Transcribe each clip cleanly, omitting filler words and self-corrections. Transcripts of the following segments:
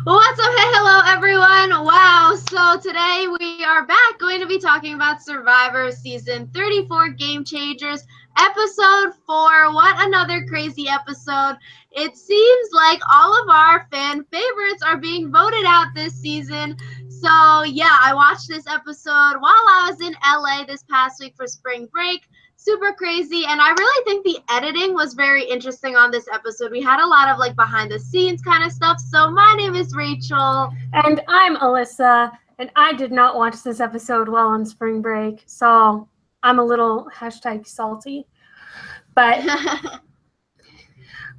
What's up? Hey, hello, everyone. Wow. So today we are back going to be talking about Survivor Season 34 Game Changers, Episode 4. What another crazy episode. It seems like all of our fan favorites are being voted out this season. So, yeah, I watched this episode while I was in LA this past week for spring break. Super crazy, and I really think the editing was very interesting on this episode. We had a lot of like behind the scenes kind of stuff. So my name is Rachel. And I'm Alyssa, and I did not watch this episode while on spring break, so I'm a little #salty. But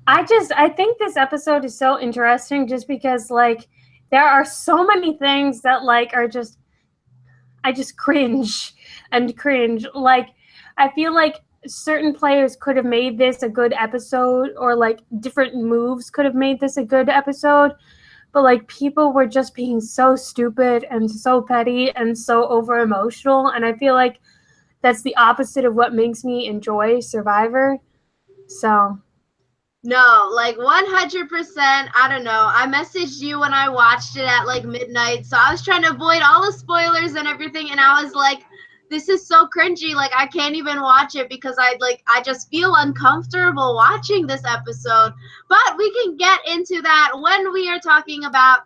I think this episode is so interesting just because, like, there are so many things that, like, I just cringe and cringe. Like, I feel like certain players could have made this a good episode, or, like, different moves could have made this a good episode. But, like, people were just being so stupid and so petty and so over-emotional. And I feel like that's the opposite of what makes me enjoy Survivor. So, No, like 100%. I don't know. I messaged you when I watched it at like midnight. So I was trying to avoid all the spoilers and everything. And I was like, this is so cringy. Like, I can't even watch it because I just feel uncomfortable watching this episode. But we can get into that when we are talking about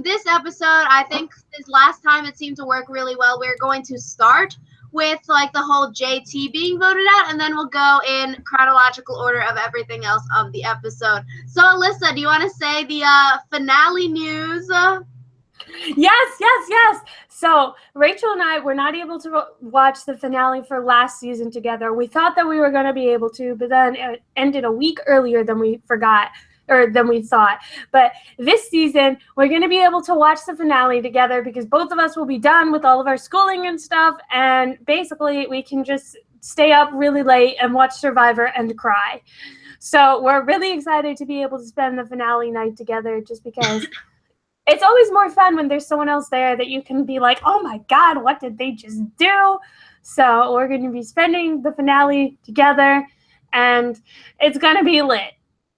this episode. I think this last time it seemed to work really well. We're going to start with like the whole JT being voted out, and then we'll go in chronological order of everything else of the episode. So, Alyssa, do you want to say the finale news? yes. So, Rachel and I were not able to watch the finale for last season together. We thought that we were going to be able to, but then it ended a week earlier than we forgot. Or than we thought. But this season, we're going to be able to watch the finale together because both of us will be done with all of our schooling and stuff. And basically, we can just stay up really late and watch Survivor and cry. So we're really excited to be able to spend the finale night together just because it's always more fun when there's someone else there that you can be like, oh my God, what did they just do? So we're going to be spending the finale together, and it's going to be lit.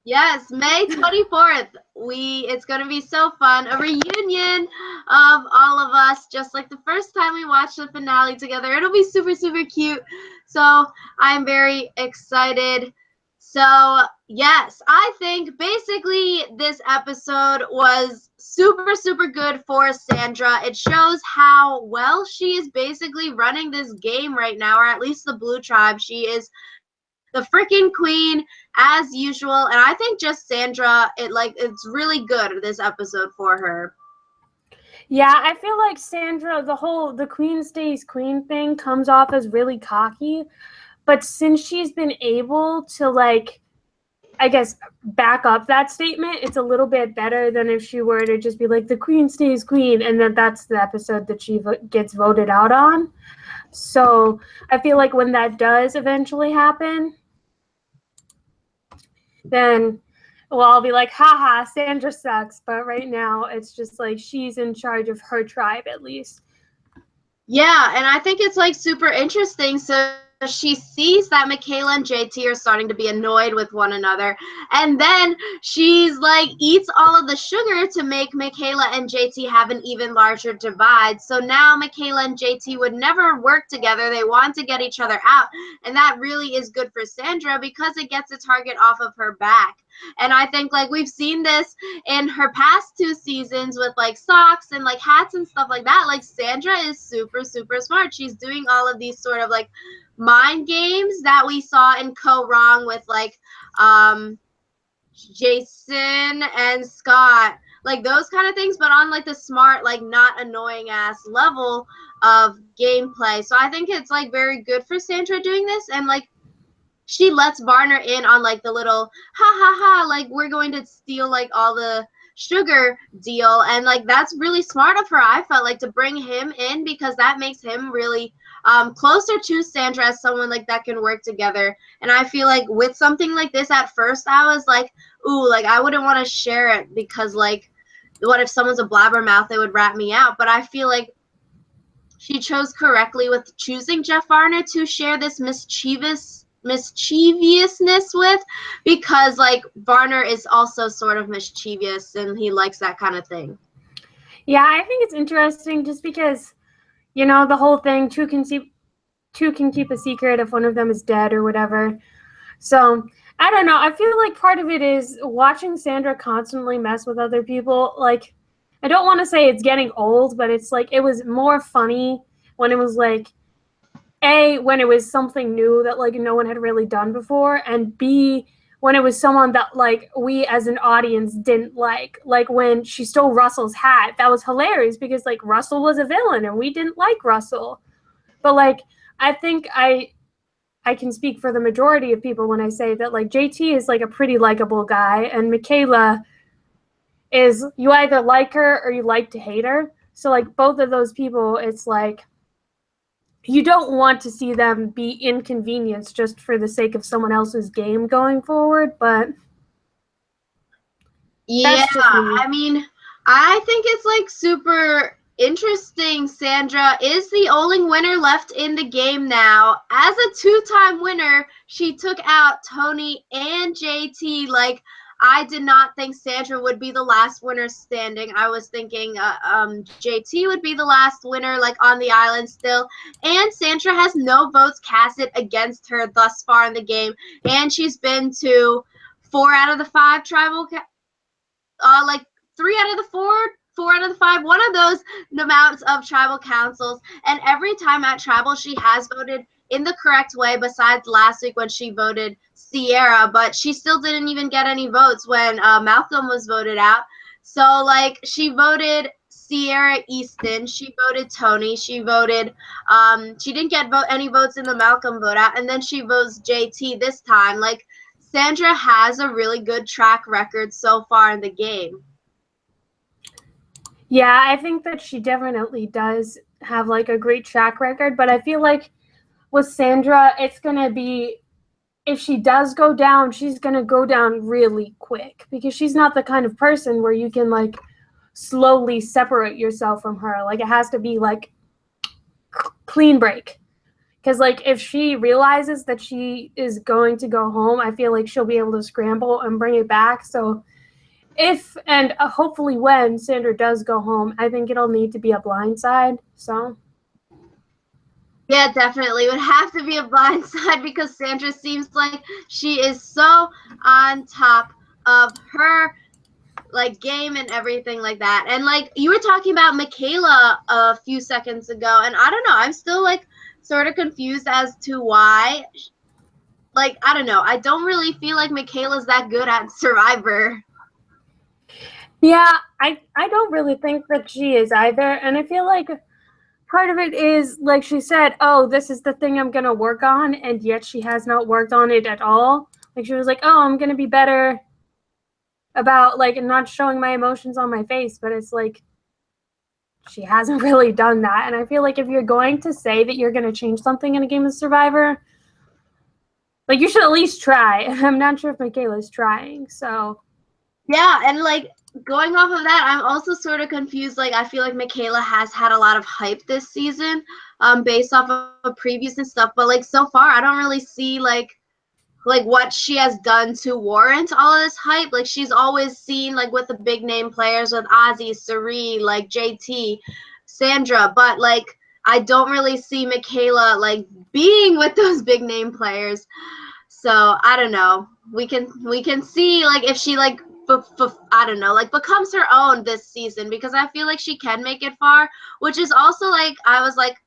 Yes, May 24th. It's going to be so fun. A reunion of all of us, just like the first time we watched the finale together. It'll be super, super cute. So I'm very excited. So, yes, I think basically this episode was super, super good for Sandra. It shows how well she is basically running this game right now, or at least the Blue Tribe. She is the freaking queen as usual, and I think just Sandra, it's really good this episode for her. Yeah, I feel like Sandra, the queen stays queen thing comes off as really cocky, but since she's been able to, like, I guess, back up that statement, it's a little bit better than if she were to just be like, the queen stays queen, and then that's the episode that she gets voted out on. So I feel like when that does eventually happen, then I'll be like, haha, Sandra sucks. But right now, it's just like she's in charge of her tribe at least. Yeah, and I think it's like super interesting. So she sees that Michaela and JT are starting to be annoyed with one another. And then she's like eats all of the sugar to make Michaela and JT have an even larger divide. So now Michaela and JT would never work together. They want to get each other out. And that really is good for Sandra because it gets a target off of her back. And I think like we've seen this in her past 2 seasons with like socks and like hats and stuff like that. Like Sandra is super, super smart. She's doing all of these sort of like mind games that we saw in Co Wrong with like Jason and Scott, like those kind of things, but on like the smart, like not annoying ass level of gameplay. So I think it's like very good for Sandra doing this, and like she lets Varner in on like the little ha, like we're going to steal like all the sugar deal, and like that's really smart of her. I felt like to bring him in because that makes him really closer to Sandra as someone like that can work together. And I feel like with something like this, at first I was like, ooh, like I wouldn't want to share it because like what if someone's a blabbermouth, they would rat me out. But I feel like she chose correctly with choosing Jeff Varner to share this mischievous mischievousness with, because like Varner is also sort of mischievous and he likes that kind of thing. Yeah, I think it's interesting just because, you know, the whole thing, two can keep a secret if one of them is dead or whatever. So I don't know. I feel like part of it is watching Sandra constantly mess with other people. Like, I don't want to say it's getting old, but it's like it was more funny when it was like, A, when it was something new that like no one had really done before, and B, when it was someone that like we as an audience didn't like. Like when she stole Russell's hat, that was hilarious because like Russell was a villain and we didn't like Russell. But like I think I can speak for the majority of people when I say that like JT is like a pretty likable guy, and Michaela is, you either like her or you like to hate her. So like both of those people, it's like you don't want to see them be inconvenienced just for the sake of someone else's game going forward, but Yeah, that's just me. I mean, I think it's like super interesting. Sandra is the only winner left in the game now. As a two-time winner, she took out Tony and JT. Like, I did not think Sandra would be the last winner standing. I was thinking JT would be the last winner, like on the island still. And Sandra has no votes casted against her thus far in the game, and she's been to 4 out of the 5 tribal like 3 out of the 4 out of the 5, one of those amounts of tribal councils. And every time at tribal, she has voted in the correct way, besides last week when she voted Sierra, but she still didn't even get any votes when Malcolm was voted out. So, like, she voted Sierra Easton, she voted Tony, she voted, she didn't get any votes in the Malcolm vote out, and then she votes JT this time. Like, Sandra has a really good track record so far in the game. Yeah, I think that she definitely does have like a great track record, but I feel like with Sandra, it's going to be, if she does go down, she's going to go down really quick because she's not the kind of person where you can like slowly separate yourself from her. Like it has to be like clean break. Because like if she realizes that she is going to go home, I feel like she'll be able to scramble and bring it back. So if and hopefully when Sandra does go home, I think it'll need to be a blindside. So yeah, definitely. It would have to be a blindside because Sandra seems like she is so on top of her like game and everything like that. And like you were talking about Michaela a few seconds ago, and I don't know, I'm still like sort of confused as to why. Like, I don't know, I don't really feel like Michaela's that good at Survivor. yeah, I don't really think that she is either. And I feel like part of it is, like she said, oh, this is the thing I'm going to work on, and yet she has not worked on it at all. Like she was like, oh, I'm going to be better about like not showing my emotions on my face, but it's like she hasn't really done that. And I feel like if you're going to say that you're going to change something in a game of Survivor, like you should at least try. I'm not sure if Michaela's trying, so Yeah, and like going off of that, I'm also sort of confused. Like, I feel like Michaela has had a lot of hype this season, based off of previous and stuff. But like so far, I don't really see like what she has done to warrant all of this hype. Like she's always seen like with the big name players with Ozzy, Sari, like JT, Sandra, but like I don't really see Michaela like being with those big name players. So I don't know. We can see like if she like I don't know, like becomes her own this season, because I feel like she can make it far, which is also like I was like,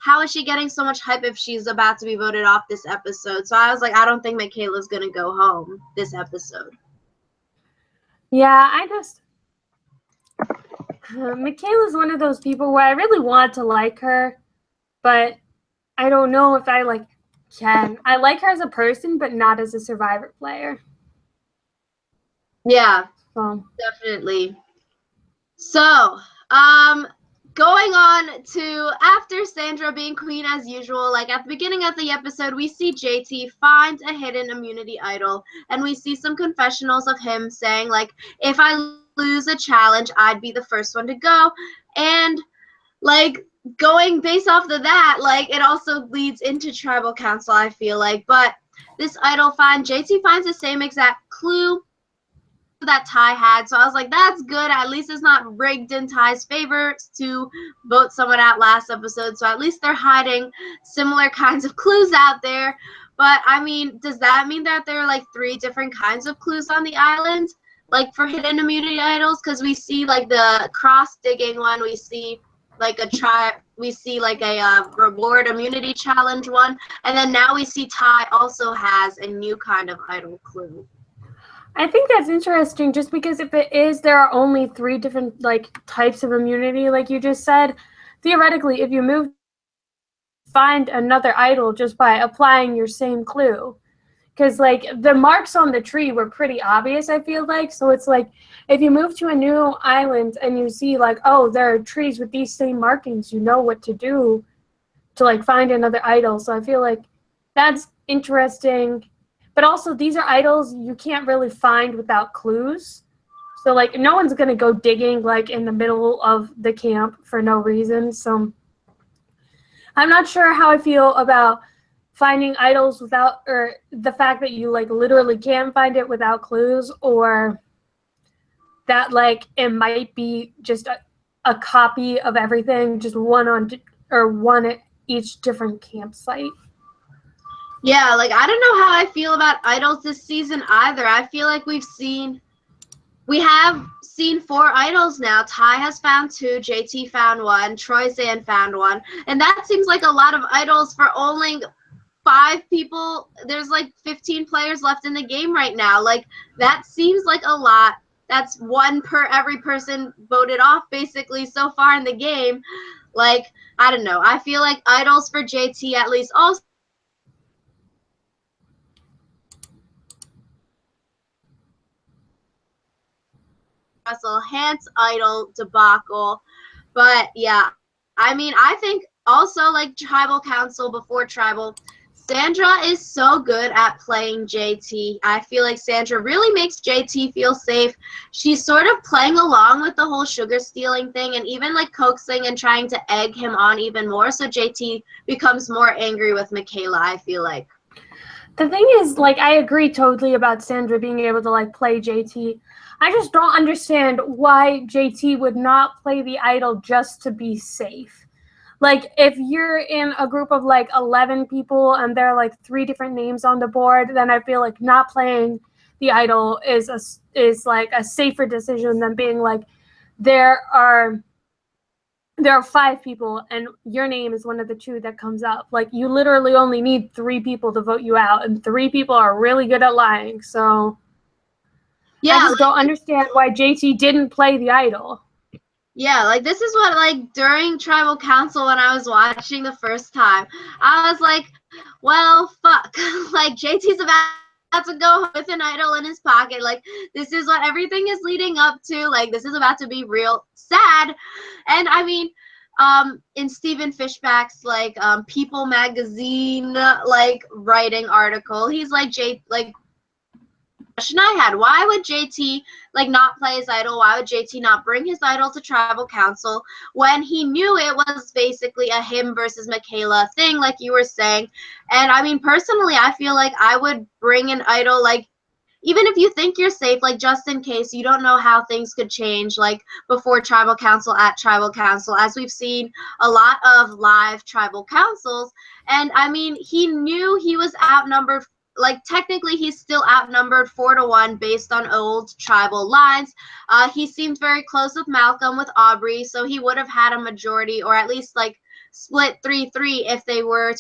how is she getting so much hype if she's about to be voted off this episode? So I was like, I don't think Michaela's gonna go home this episode. yeah, I just Michaela's one of those people where I really want to like her, but I don't know if I like can. I like her as a person, but not as a Survivor player. Yeah, So definitely. So, going on to after Sandra being queen as usual, like at the beginning of the episode, we see JT find a hidden immunity idol, and we see some confessionals of him saying like, if I lose a challenge, I'd be the first one to go. And like going based off of that, like it also leads into tribal council, I feel like. But this idol find. JT finds the same exact clue that Ty had. So I was like, that's good. At least it's not rigged in Ty's favor to vote someone out last episode. So at least they're hiding similar kinds of clues out there. But I mean, does that mean that there are like 3 different kinds of clues on the island? Like for hidden immunity idols? Because we see like the cross digging one, we see like a reward immunity challenge one, and then now we see Ty also has a new kind of idol clue. I think that's interesting just because if it is, there are only 3 different like types of immunity, like you just said. Theoretically, if you move, find another idol just by applying your same clue. Because like the marks on the tree were pretty obvious, I feel like. So it's like if you move to a new island and you see like, oh, there are trees with these same markings, you know what to do to like find another idol. So I feel like that's interesting. But also, these are idols you can't really find without clues. So, like, no one's going to go digging, like, in the middle of the camp for no reason. So, I'm not sure how I feel about finding idols without, or the fact that you, like, literally can't find it without clues, or that, like, it might be just a copy of everything, just one at each different campsite. Yeah, like I don't know how I feel about idols this season either. I feel like we have seen 4 idols now. Ty has found 2, JT found 1, Troy Zan found 1, and that seems like a lot of idols for only 5 people. There's like 15 players left in the game right now. Like that seems like a lot. That's 1 per every person voted off basically so far in the game. Like I don't know. I feel like idols for JT at least also Russell Hant's idol debacle. But yeah, I mean, I think also like tribal council before tribal, Sandra is so good at playing JT. I feel like Sandra really makes JT feel safe. She's sort of playing along with the whole sugar stealing thing and even like coaxing and trying to egg him on even more so JT becomes more angry with Michaela, I feel like. The thing is, like, I agree totally about Sandra being able to, like, play JT. I just don't understand why JT would not play the idol just to be safe. Like, if you're in a group of, like, 11 people and there are, like, 3 different names on the board, then I feel like not playing the idol is like, a safer decision than being, like, there are 5 people and your name is one of the 2 that comes up. Like, you literally only need 3 people to vote you out, and 3 people are really good at lying. So yeah, I just don't understand why JT didn't play the idol. Yeah, like this is what like during tribal council when I was watching the first time, I was like, well, fuck. Like JT's about to go with an idol in his pocket. Like this is what everything is leading up to. Like this is about to be real sad. And I mean, in Stephen Fishback's like People magazine like writing article, he's like question I had. Why would JT like not play his idol? Why would JT not bring his idol to tribal council when he knew it was basically a him versus Michaela thing, like you were saying? And I mean, personally, I feel like I would bring an idol, like even if you think you're safe, like just in case, you don't know how things could change, like before tribal council, at tribal council, as we've seen a lot of live tribal councils. And I mean, he knew he was outnumbered. Like technically he's still outnumbered 4-1 based on old tribal lines. He seemed very close with Malcolm, with Aubrey, so he would have had a majority, or at least like split 3-3 if they were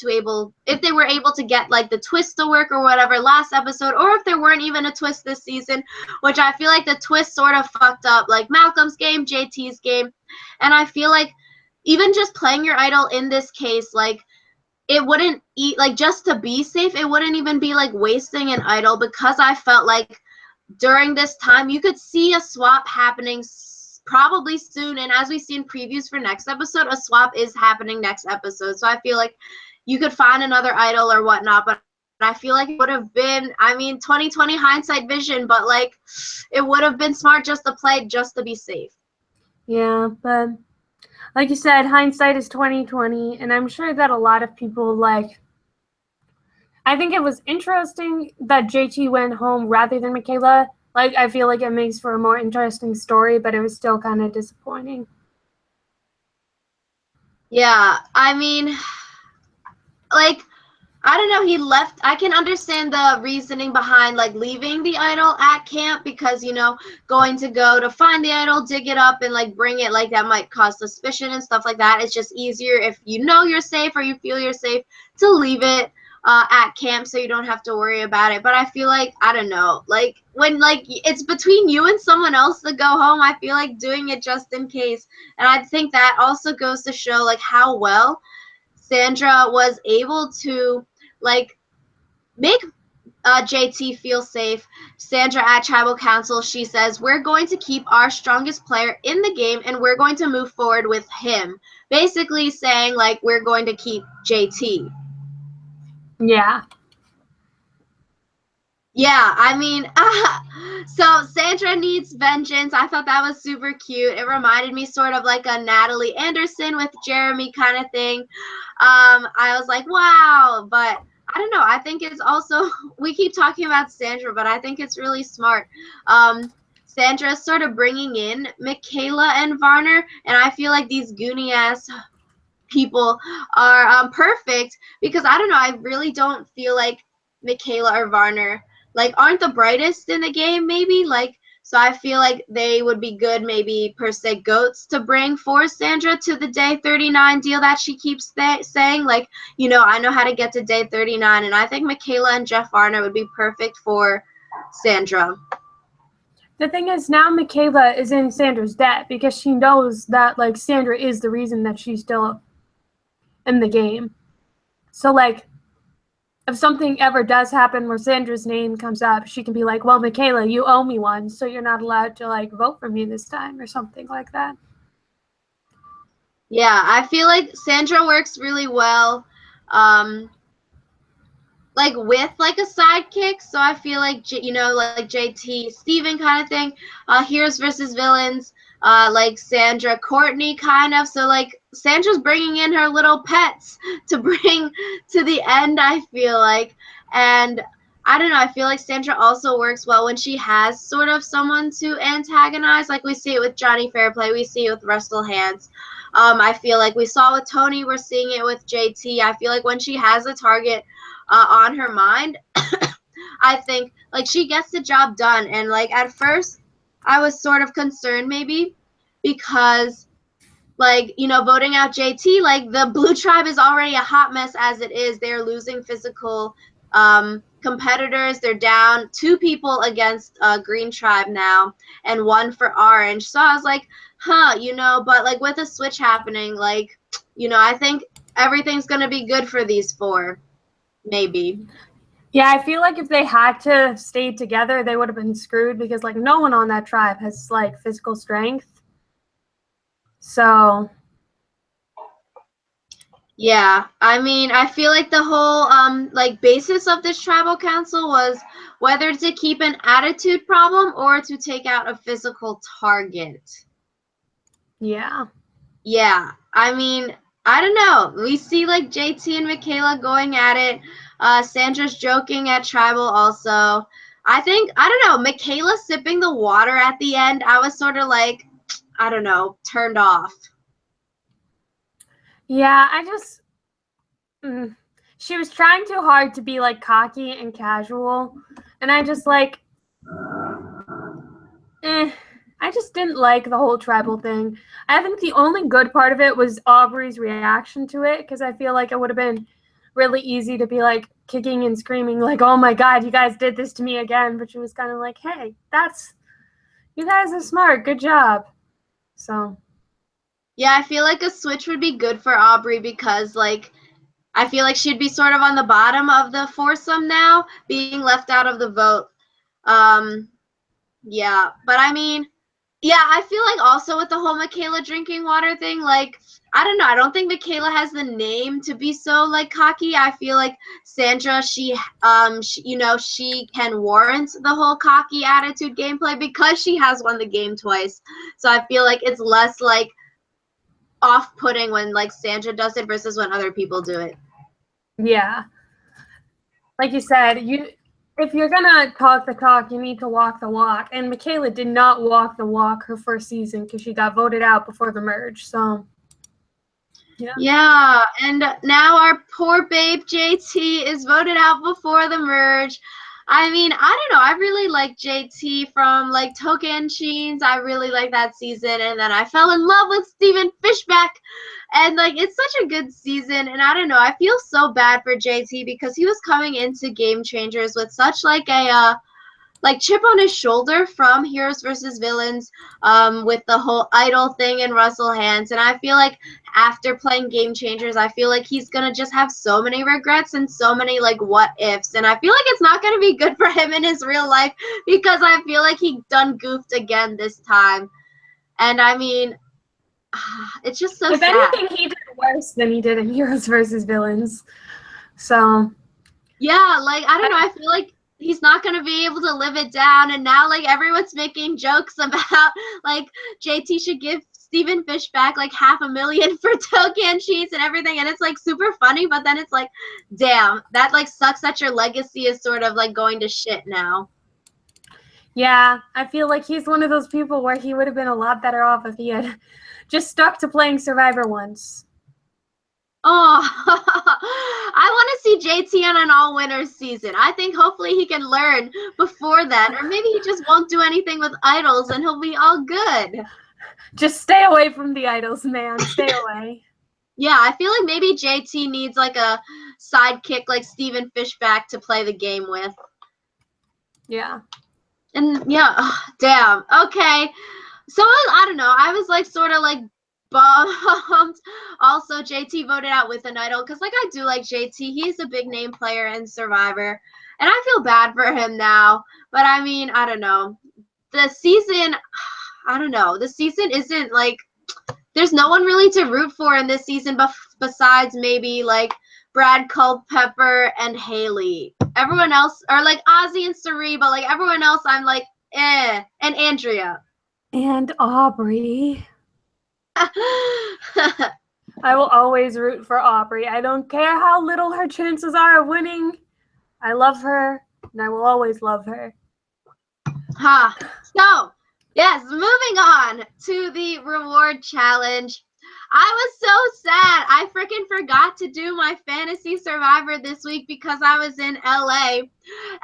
able to get like the twist to work or whatever last episode, or if there weren't even a twist this season, which I feel like the twist sort of fucked up like Malcolm's game, JT's game. And I feel like even just playing your idol in this case, like it wouldn't eat like just to be safe, it wouldn't even be like wasting an idol, because I felt like during this time you could see a swap happening probably soon, and as we see in previews for next episode, a swap is happening next episode. So I feel like you could find another idol or whatnot, but I feel like it would have been, I mean, 2020 hindsight vision, but like it would have been smart just to play just to be safe. Yeah, but like you said, hindsight is 2020, and I'm sure that a lot of people like I think it was interesting that JT went home rather than Michaela. Like, I feel like it makes for a more interesting story, but it was still kind of disappointing. Yeah, I mean, like, I don't know, he left. I can understand the reasoning behind like leaving the idol at camp because, you know, going to go to find the idol, dig it up and like bring it, like that might cause suspicion and stuff like that. It's just easier if you know you're safe or you feel you're safe to leave it at camp so you don't have to worry about it. But I feel like, I don't know, like when like it's between you and someone else to go home, I feel like doing it just in case. And I think that also goes to show like how well Sandra was able to like make JT feel safe. Sandra at Tribal Council, she says, we're going to keep our strongest player in the game and we're going to move forward with him. Basically saying, like, we're going to keep JT. Yeah. Yeah, I mean, so Sandra needs vengeance. I thought that was super cute. It reminded me sort of like a Natalie Anderson with Jeremy kind of thing. I was like, wow, but I don't know. I think it's also, we keep talking about Sandra, but I think it's really smart. Sandra's sort of bringing in Michaela and Varner, and I feel like these goony-ass people are perfect because I don't know. I really don't feel like Michaela or Varner like aren't the brightest in the game. Maybe like so I feel like they would be good maybe per se goats to bring for Sandra to the day 39 deal that she keeps saying like, you know, I know how to get to day 39 and I think Michaela and Jeff Varner would be perfect for Sandra. The thing is, now Michaela is in Sandra's debt because she knows that like Sandra is the reason that she's still in the game. So like if something ever does happen where Sandra's name comes up, she can be like, well, Michaela, you owe me one, so you're not allowed to like vote for me this time or something like that. Yeah, I feel like Sandra works really well like with like a sidekick. So I feel like, you know, like JT, Steven kind of thing. Heroes versus villains, like Sandra, Courtney kind of. So like Sandra's bringing in her little pets to bring to the end, I feel like. And I don't know, I feel like Sandra also works well when she has sort of someone to antagonize. Like we see it with Johnny Fairplay, we see it with Russell Hands. I feel like we saw with Tony, we're seeing it with JT. I feel like when she has a target on her mind, I think like she gets the job done. And like at first, I was sort of concerned maybe because like, you know, voting out JT, like the Blue Tribe is already a hot mess as it is. They're losing physical competitors. They're down 2 people against Green Tribe now and 1 for Orange. So I was like, huh, you know, but like with a switch happening, like, you know, I think everything's going to be good for these 4. Maybe. Yeah, I feel like if they had to stay together, they would have been screwed because like no one on that tribe has like physical strength. So yeah, I mean, I feel like the whole like basis of this tribal council was whether to keep an attitude problem or to take out a physical target. yeah. Yeah, I mean, I don't know. We see like JT and Michaela going at it. Sandra's joking at tribal also. I think, I don't know, Michaela sipping the water at the end, I was sort of like, I don't know, turned off. Yeah, I just she was trying too hard to be like cocky and casual, and I just like I just didn't like the whole tribal thing. I think the only good part of it was Aubrey's reaction to it because I feel like it would have been really easy to be like kicking and screaming like, oh my god, you guys did this to me again, but she was kind of like, hey, you guys are smart, good job. So Yeah, I feel like a switch would be good for Aubrey because, like, I feel like she'd be sort of on the bottom of the foursome now, being left out of the vote. Yeah, but I mean, yeah, I feel like also with the whole Michaela drinking water thing, like, I don't know. I don't think Michaela has the name to be so like cocky. I feel like Sandra, she you know, she can warrant the whole cocky attitude gameplay because she has won the game twice. So I feel like it's less like off-putting when like Sandra does it versus when other people do it. yeah. like you said, if you're gonna talk the talk, you need to walk the walk. And Michaela did not walk the walk her first season because she got voted out before the merge. So yeah, and now our poor babe JT is voted out before the merge. I mean, I don't know. I really like JT from like Tocantins. I really like that season, and then I fell in love with Steven Fishback, and like it's such a good season. And I don't know. I feel so bad for JT because he was coming into Game Changers with such like a like chip on his shoulder from Heroes versus Villains, with the whole idol thing and Russell Hands. And I feel like after playing Game Changers, I feel like he's gonna just have so many regrets and so many like what ifs. And I feel like it's not gonna be good for him in his real life because I feel like he done goofed again this time. And I mean, it's just so if sad. anything, he did worse than he did in Heroes versus Villains. So yeah, like I don't know. I feel like he's not going to be able to live it down. And now, like, everyone's making jokes about, like, JT should give Steven Fishback, like, $500,000 for token sheets and everything. And it's, like, super funny. But then it's like, damn, that, like, sucks that your legacy is sort of, like, going to shit now. Yeah, I feel like he's one of those people where he would have been a lot better off if he had just stuck to playing Survivor once. Oh, I want to see JT on an all-winners season. I think hopefully he can learn before that. Or maybe he just won't do anything with idols and he'll be all good. Just stay away from the idols, man. Stay away. Yeah, I feel like maybe JT needs like a sidekick like Steven Fishback to play the game with. Yeah. And yeah, damn. Okay. So I don't know. I was like sort of like bummed. Also, JT voted out with an idol because like I do like JT. He's a big name player in Survivor. And I feel bad for him now. But I mean, I don't know. The season, I don't know. The season isn't like, there's no one really to root for in this season besides maybe like Brad Culpepper and Haley. Everyone else, or like Ozzy and Sari, but like everyone else, I'm like, eh. And Andrea. And Aubrey. I will always root for Aubrey. I don't care how little her chances are of winning. I love her, and I will always love her. Ha. So, yes, moving on to the reward challenge. I was so sad. I freaking forgot to do my fantasy Survivor this week because I was in LA.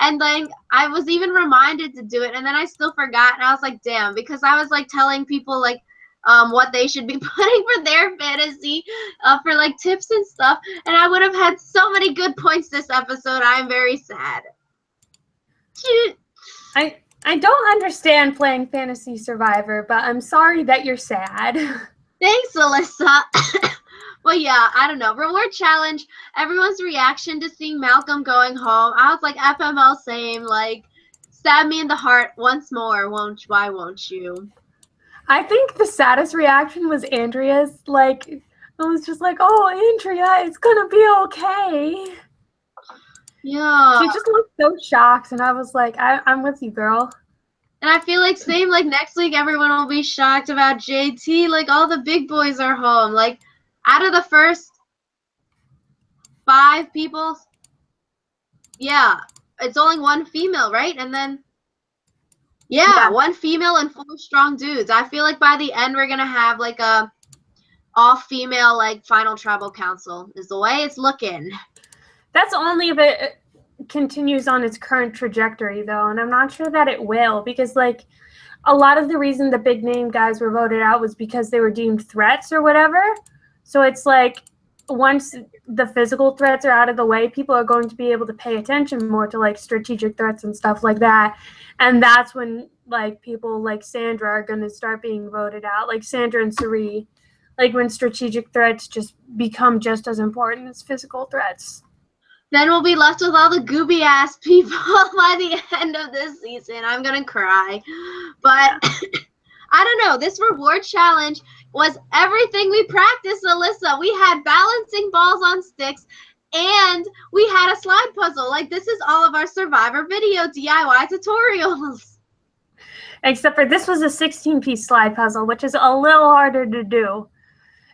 And then I was even reminded to do it. And then I still forgot. And I was like, damn, because I was like telling people like what they should be putting for their fantasy for like tips and stuff. And I would have had so many good points this episode. I'm very sad. I don't understand playing Fantasy Survivor, but I'm sorry that you're sad. Thanks, Alyssa. Well, yeah, I don't know. Reward challenge, everyone's reaction to seeing Malcolm going home. I was like, FML, same. Like, stab me in the heart once more. Why won't you? I think the saddest reaction was Andrea's. Like, I was just like, oh, Andrea, it's going to be okay. Yeah. She just looked so shocked, and I was like, I'm with you, girl. And I feel like same, like next week everyone will be shocked about JT. Like all the big boys are home. Like out of the first 5 people, yeah, it's only 1 female, right? And then, yeah, 1 female and 4 strong dudes. I feel like by the end we're gonna have like a all-female like final tribal council is the way it's looking. That's only if it continues on its current trajectory, though, and I'm not sure that it will, because like a lot of the reason the big name guys were voted out was because they were deemed threats or whatever. So it's like once the physical threats are out of the way, people are going to be able to pay attention more to like strategic threats and stuff like that. And that's when like people like Sandra are going to start being voted out, like Sandra and Sari, like when strategic threats just become just as important as physical threats. Then we'll be left with all the gooby ass people by the end of this season. I'm gonna cry. But I don't know. This reward challenge was everything we practiced, Alyssa. We had balancing balls on sticks and we had a slide puzzle. Like this is all of our Survivor video DIY tutorials. Except for this was a 16-piece slide puzzle, which is a little harder to do.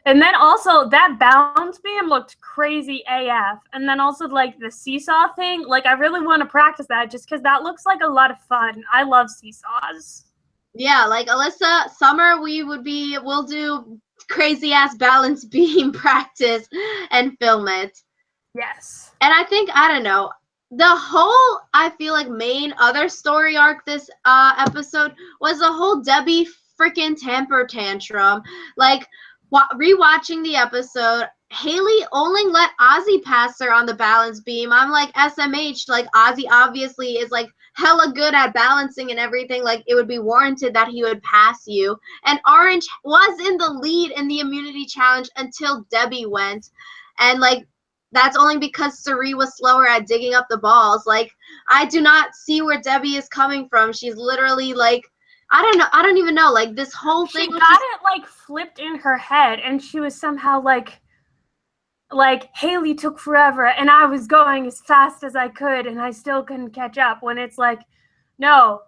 And then also that balance beam looked crazy AF. And then also like the seesaw thing, like I really want to practice that just because that looks like a lot of fun. I love seesaws. Yeah, like Alyssa, summer we'll do crazy ass balance beam practice and film it. Yes. And I think, I don't know, the whole, I feel like, main other story arc this episode was the whole Debbie freaking temper tantrum. Like, rewatching the episode, Haley only let Ozzy pass her on the balance beam. I'm like, SMH, like, Ozzy obviously is, like, hella good at balancing and everything. Like, it would be warranted that he would pass you. And Orange was in the lead in the immunity challenge until Debbie went. And, like, that's only because Sari was slower at digging up the balls. Like, I do not see where Debbie is coming from. She's literally like, I don't know. I don't even know. Like, this whole thing. She got it like flipped in her head, and she was somehow like Haley took forever, and I was going as fast as I could, and I still couldn't catch up. When it's like, no,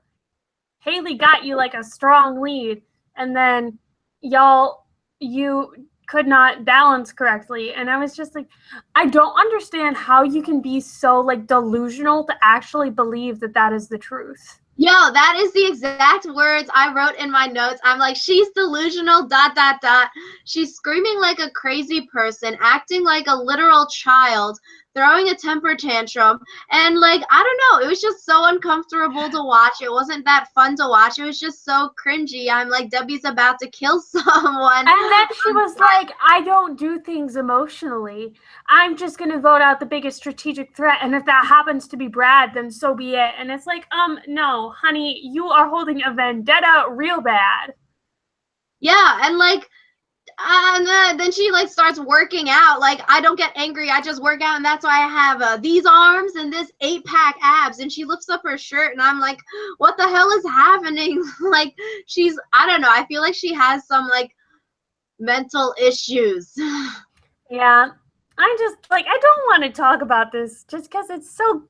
Haley got you like a strong lead, and then you could not balance correctly. And I was just like, I don't understand how you can be so like delusional to actually believe that that is the truth. Yo, that is the exact words I wrote in my notes. I'm like, she's delusional, ... She's screaming like a crazy person, acting like a literal child, throwing a temper tantrum. And, like, I don't know. It was just so uncomfortable to watch. It wasn't that fun to watch. It was just so cringy. I'm like, Debbie's about to kill someone. And then she was like, I don't do things emotionally. I'm just going to vote out the biggest strategic threat. And if that happens to be Brad, then so be it. And it's like, no, honey, you are holding a vendetta real bad. Yeah, and, like, and then she like starts working out. Like, I don't get angry, I just work out, and that's why I have these arms and this 8-pack abs. And she lifts up her shirt, and I'm like, what the hell is happening? Like, she's, I don't know, I feel like she has some like mental issues. Yeah, I just like, I don't want to talk about this just because it's so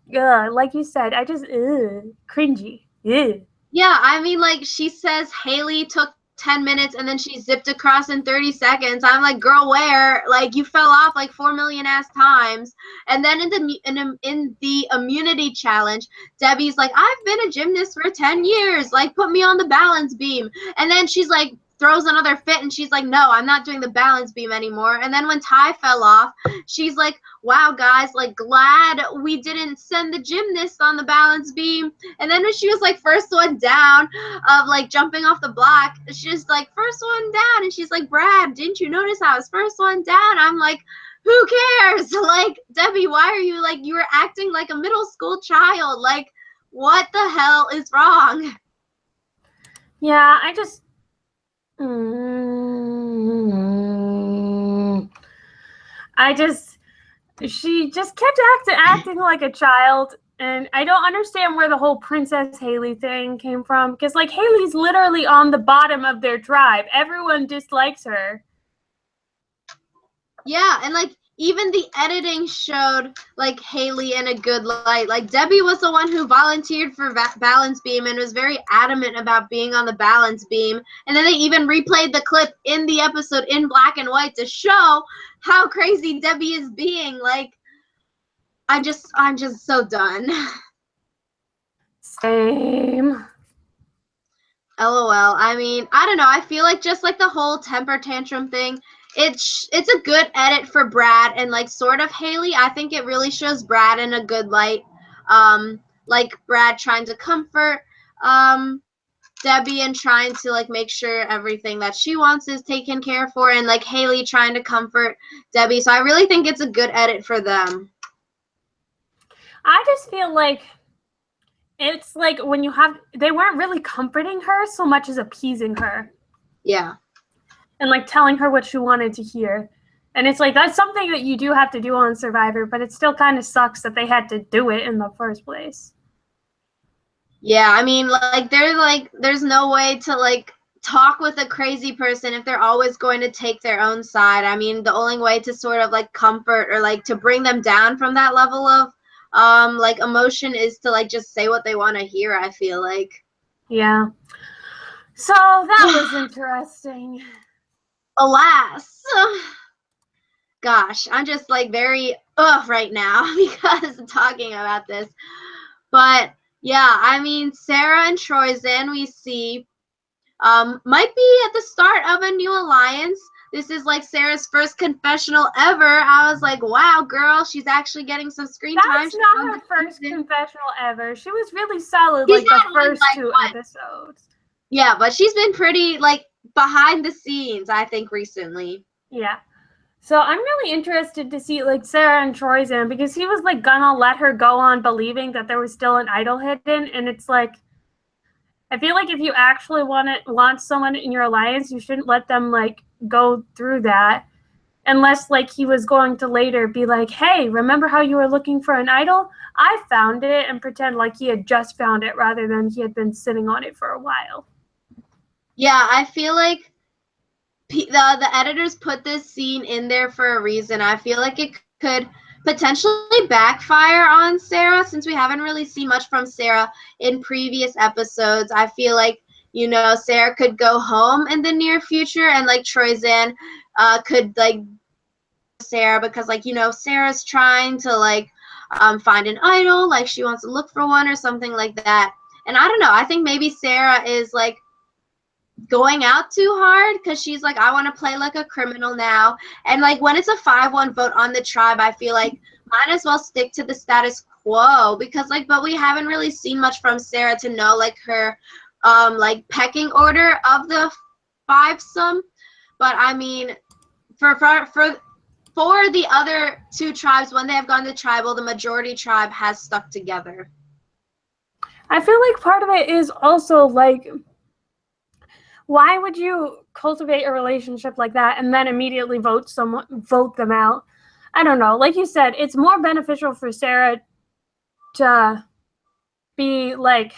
like you said, I just cringy. Yeah, I mean, like, she says Haley took 10 minutes and then she zipped across in 30 seconds. I'm like, girl, where? Like, you fell off like 4 million ass times. And then in the immunity challenge, Debbie's like, I've been a gymnast for 10 years. Like, put me on the balance beam. And then she's like, throws another fit, and she's like, no, I'm not doing the balance beam anymore. And then when Ty fell off, she's like, wow, guys, like, glad we didn't send the gymnast on the balance beam. And then when she was like first one down of like jumping off the block, she's like, first one down, and she's like, Brad, didn't you notice I was first one down? I'm like, who cares? Like, Debbie, why are you like, you were acting like a middle school child. Like, what the hell is wrong? Yeah, I just she just kept acting like a child, and I don't understand where the whole Princess Haley thing came from, because like Haley's literally on the bottom of their tribe. Everyone dislikes her. Yeah, and like even the editing showed like Haley in a good light. Like, Debbie was the one who volunteered for balance beam and was very adamant about being on the balance beam. And then they even replayed the clip in the episode in black and white to show how crazy Debbie is being. Like, I'm just so done. Same. LOL. I mean, I don't know. I feel like just like the whole temper tantrum thing, it's a good edit for Brad and like sort of Haley. I think it really shows Brad in a good light. Like Brad trying to comfort Debbie and trying to like make sure everything that she wants is taken care for, and like Haley trying to comfort Debbie. So I really think it's a good edit for them. I just feel like it's like when they weren't really comforting her so much as appeasing her. Yeah. And like telling her what she wanted to hear. And it's like, that's something that you do have to do on Survivor, but it still kind of sucks that they had to do it in the first place. Yeah, I mean, like, there's no way to like talk with a crazy person if they're always going to take their own side. I mean, the only way to sort of like comfort or like to bring them down from that level of like emotion is to like just say what they want to hear, I feel like. Yeah. So that was interesting. alas, gosh, I'm just like very right now because of talking about this. But yeah, I mean, Sarah and Troyzan we see might be at the start of a new alliance. This is like Sarah's first confessional ever. I was like, wow, girl, she's actually getting some screen time. That's not her first confessional ever. She was really solid She's like the had one, first like, 2 what? episodes. Yeah, but she's been pretty like behind the scenes, I think, recently. Yeah. So I'm really interested to see like Sarah and Troyzan because he was like gonna let her go on believing that there was still an idol hidden, and it's like I feel like if you actually want someone in your alliance, you shouldn't let them like go through that. Unless like he was going to later be like, hey, remember how you were looking for an idol? I found it, and pretend like he had just found it rather than he had been sitting on it for a while. Yeah, I feel like the editors put this scene in there for a reason. I feel like it could potentially backfire on Sarah since we haven't really seen much from Sarah in previous episodes. I feel like, you know, Sarah could go home in the near future and like Troyzan could like Sarah because like, you know, Sarah's trying to like find an idol, like she wants to look for one or something like that. And I don't know, I think maybe Sarah is like going out too hard because she's like, I want to play like a criminal now. And like when it's a 5-1 vote on the tribe, I feel like might as well stick to the status quo because like, but we haven't really seen much from Sarah to know like her like pecking order of the 5-some. But I mean, for the other 2 tribes, when they have gone to tribal, the majority tribe has stuck together. I feel like part of it is also like, why would you cultivate a relationship like that and then immediately vote them out? I don't know. Like you said, it's more beneficial for Sarah to be like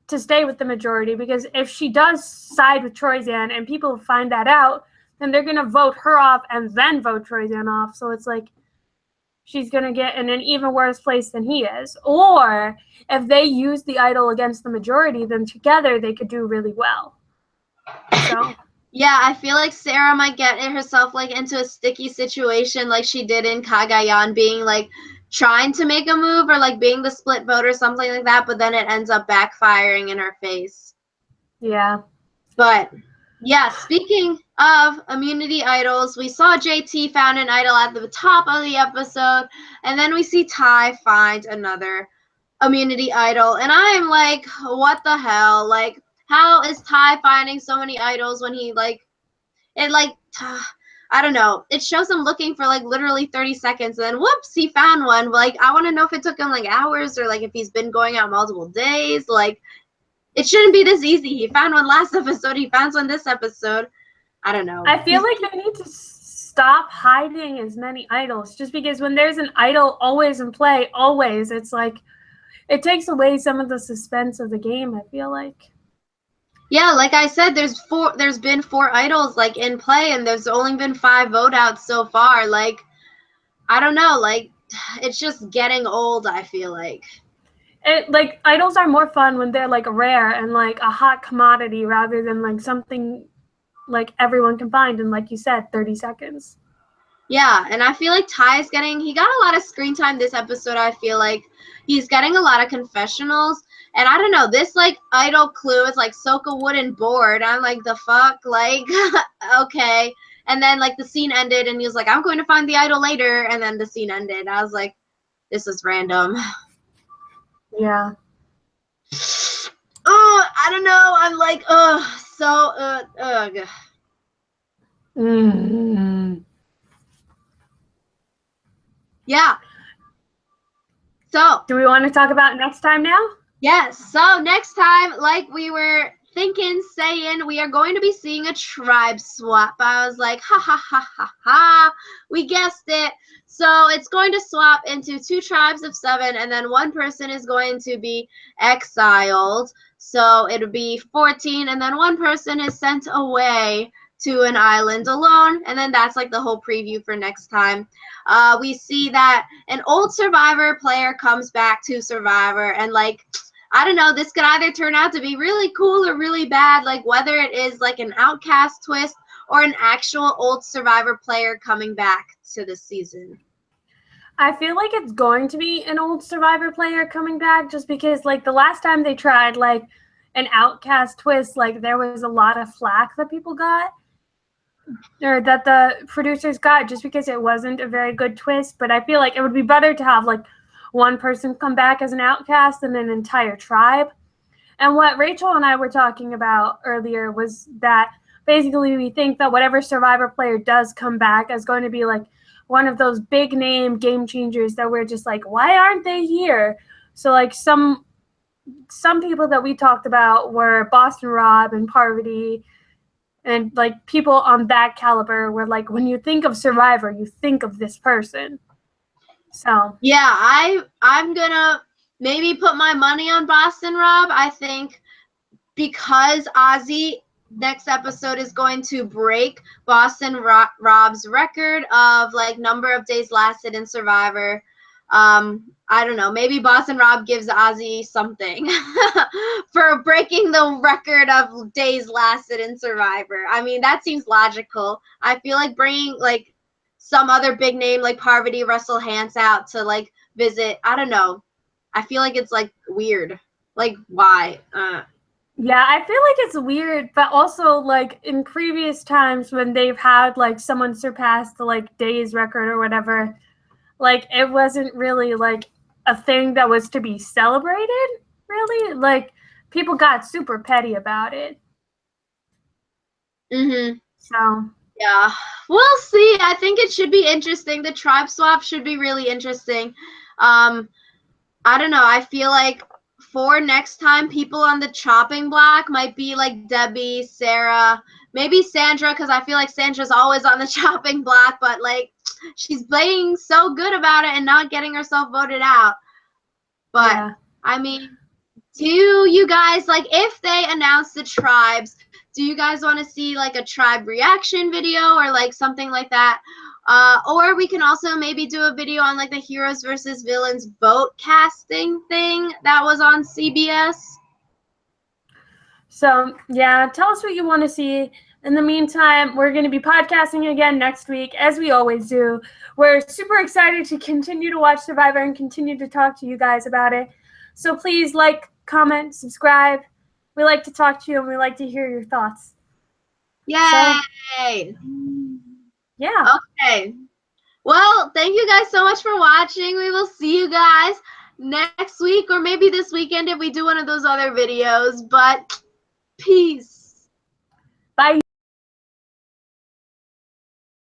to stay with the majority, because if she does side with Troyzan and people find that out, then they're gonna vote her off and then vote Troyzan off. So it's like she's gonna get in an even worse place than he is. Or if they use the idol against the majority, then together they could do really well. So yeah, I feel like Sarah might get herself like into a sticky situation like she did in Cagayan, being like trying to make a move or like being the split vote or something like that, but then it ends up backfiring in her face. yeah. But yeah, speaking of immunity idols, we saw JT found an idol at the top of the episode, and then we see Ty find another immunity idol, and I'm like, what the hell? Like, how is Ty finding so many idols when he like it like I don't know. It shows him looking for like literally 30 seconds and then whoops, he found one. Like I want to know if it took him like hours or like if he's been going out multiple days. Like it shouldn't be this easy. He found one last episode, he found one this episode. I don't know. I feel like they need to stop hiding as many idols, just because when there's an idol always in play, always, it's like it takes away some of the suspense of the game, I feel like. Yeah, like I said, there's been 4 idols like in play and there's only been 5 vote outs so far. Like I don't know, like it's just getting old, I feel like. Like idols are more fun when they're like rare and like a hot commodity rather than like something like everyone can find in, like you said, 30 seconds. Yeah, and I feel like he got a lot of screen time this episode. I feel like he's getting a lot of confessionals. And I don't know, this like idol clue is like soak a wooden board. I'm like, the fuck? Like, okay. And then like the scene ended and he was like, I'm going to find the idol later. And then the scene ended. I was like, this is random. Yeah. Oh, I don't know. I'm like, ugh. Mm-hmm. Yeah. So do we want to talk about next time now? Yes. So next time, like we were saying, we are going to be seeing a tribe swap. I was like, ha ha ha ha ha. We guessed it. So it's going to swap into 2 tribes of 7, and then 1 person is going to be exiled. So it'll be 14, and then 1 person is sent away to an island alone, and then that's like the whole preview for next time. We see that an old Survivor player comes back to Survivor, and like, I don't know, this could either turn out to be really cool or really bad, like whether it is like an outcast twist or an actual old Survivor player coming back to the season? I feel like it's going to be an old Survivor player coming back, just because, like, the last time they tried, like, an Outcast twist, like, there was a lot of flack that people got, or that the producers got, just because it wasn't a very good twist. But I feel like it would be better to have, like, one person come back as an outcast than an entire tribe. And what Rachel and I were talking about earlier was that basically we think that whatever Survivor player does come back is going to be, like, one of those big name game changers that we're just like, why aren't they here? So, like, some people that we talked about were Boston Rob and Parvati, and, like, people on that caliber were like, when you think of Survivor, you think of this person. So yeah, I'm gonna maybe put my money on Boston Rob. I think because Ozzy next episode is going to break Boston Rob's record of, like, number of days lasted in Survivor. I don't know. Maybe Boston Rob gives Ozzy something for breaking the record of days lasted in Survivor. I mean, that seems logical. I feel like bringing, like, some other big name like Parvati Russell Hantz out to, like, visit. I don't know. I feel like it's, like, weird. Like, why? yeah, I feel like it's weird, but also, like, in previous times when they've had, like, someone surpass the, like, days record or whatever, like, it wasn't really, like, a thing that was to be celebrated, really. Like, people got super petty about it. Mm-hmm. So Yeah, we'll see. I think it should be interesting. The tribe swap should be really interesting. I don't know. I feel like for next time, people on the chopping block might be like Debbie, Sarah, maybe Sandra, because I feel like Sandra's always on the chopping block, but, like, she's playing so good about it and not getting herself voted out. But yeah. I mean, do you guys, like, if they announce the tribes, do you guys want to see, like, a tribe reaction video or, like, something like that? Or we can also maybe do a video on, like, the heroes versus villains vote casting thing that was on CBS. So, yeah, tell us what you want to see. In the meantime, we're going to be podcasting again next week, as we always do. We're super excited to continue to watch Survivor and continue to talk to you guys about it. So please like, comment, subscribe. We like to talk to you, and we like to hear your thoughts. Yay! Yeah. Okay. Well, thank you guys so much for watching. We will see you guys next week, or maybe this weekend if we do one of those other videos. But peace. Bye.